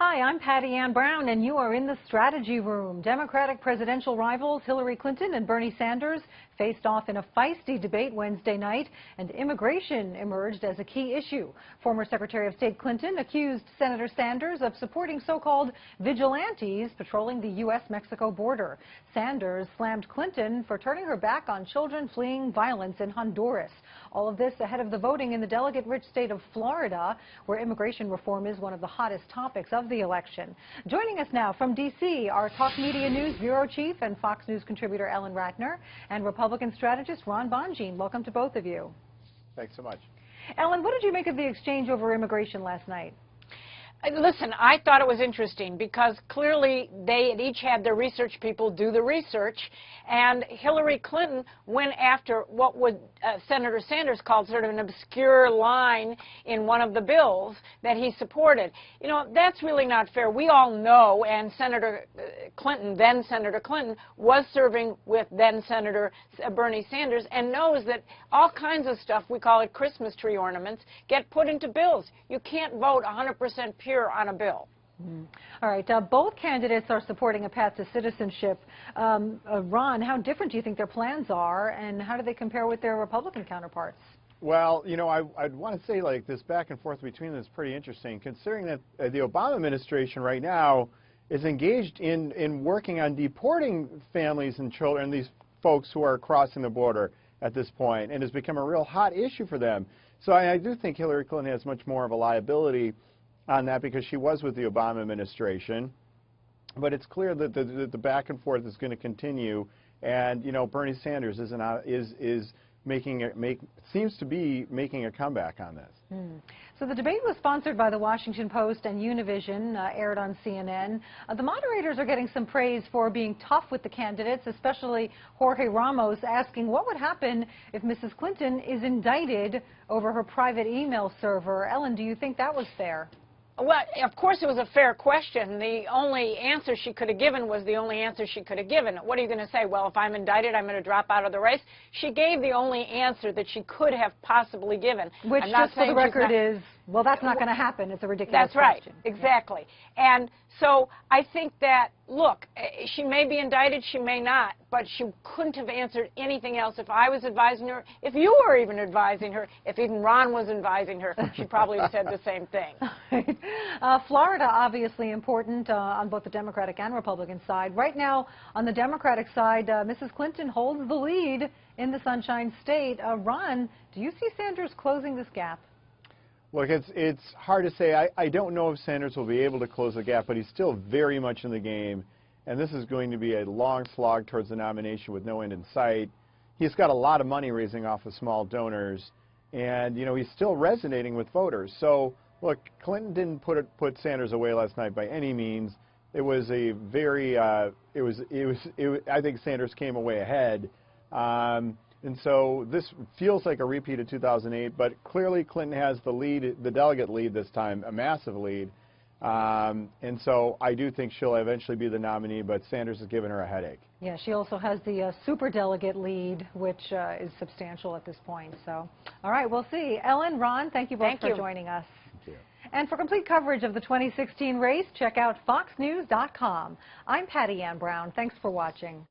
Hi, I'm Patty Ann Brown, and you are in the Strategy Room. Democratic presidential rivals Hillary Clinton and Bernie Sanders faced off in a feisty debate Wednesday night, and immigration emerged as a key issue. Former Secretary of State Clinton accused Senator Sanders of supporting so-called vigilantes patrolling the U.S.-Mexico border. Sanders slammed Clinton for turning her back on children fleeing violence in Honduras. All of this ahead of the voting in the delegate-rich state of Florida, where immigration reform is one of the hottest topics of the election. Joining us now from D.C. are Talk Media News Bureau Chief and Fox News contributor Ellen Ratner and Republican strategist Ron Bonjean. Welcome to both of you. Thanks so much. Ellen, what did you make of the exchange over immigration last night? Listen, I thought it was interesting because clearly they had each had their research people do the research, and Hillary Clinton went after what would Senator Sanders called sort of an obscure line in one of the bills that he supported. You know, that's really not fair. We all know, and Senator Clinton, then Senator Clinton, was serving with then Senator Bernie Sanders and knows that all kinds of stuff, we call it Christmas tree ornaments, get put into bills. You can't vote 100% pure on a bill. All right. Both candidates are supporting a path to citizenship. Ron, how different do you think their plans are, and how do they compare with their Republican counterparts? Well, you know, I'd want to say, like, this back and forth between them is pretty interesting, considering that the Obama administration right now is engaged in working on deporting families and children, these folks who are crossing the border at this point, and has become a real hot issue for them. So I do think Hillary Clinton has much more of a liability on that because she was with the Obama administration. But it's clear that the back and forth is going to continue, and you know, Bernie Sanders seems to be making a comeback on this. So the debate was sponsored by the Washington Post and Univision, aired on CNN. The moderators are getting some praise for being tough with the candidates, especially Jorge Ramos asking what would happen if Mrs. Clinton is indicted over her private email server. Ellen, do you think that was fair? Well, of course it was a fair question. The only answer she could have given was the only answer she could have given. What are you going to say? Well, if I'm indicted, I'm going to drop out of the race? She gave the only answer that she could have possibly given. Which, just for the record, is, well, that's not going to happen. It's a ridiculous question. That's right. Question. Exactly. Yeah. And so I think that, look, she may be indicted, she may not, but she couldn't have answered anything else. If I was advising her, if you were even advising her, if even Ron was advising her, she probably would have said the same thing. Florida, obviously important on both the Democratic and Republican side. Right now, on the Democratic side, Mrs. Clinton holds the lead in the Sunshine State. Ron, do you see Sanders closing this gap? Look, it's hard to say. I don't know if Sanders will be able to close the gap, but he's still very much in the game, and this is going to be a long slog towards the nomination with no end in sight. He's got a lot of money raising off of small donors, and you know, he's still resonating with voters. So look, Clinton didn't put Sanders away last night by any means. It was a very I think Sanders came away ahead. And so this feels like a repeat of 2008, but clearly Clinton has the lead, the delegate lead this time, a massive lead. And so I do think she'll eventually be the nominee, but Sanders has given her a headache. Yeah, she also has the superdelegate lead, which is substantial at this point. So, all right, we'll see. Ellen, Ron, thank you both for joining us. Thank you. And for complete coverage of the 2016 race, check out foxnews.com. I'm Patty Ann Brown. Thanks for watching.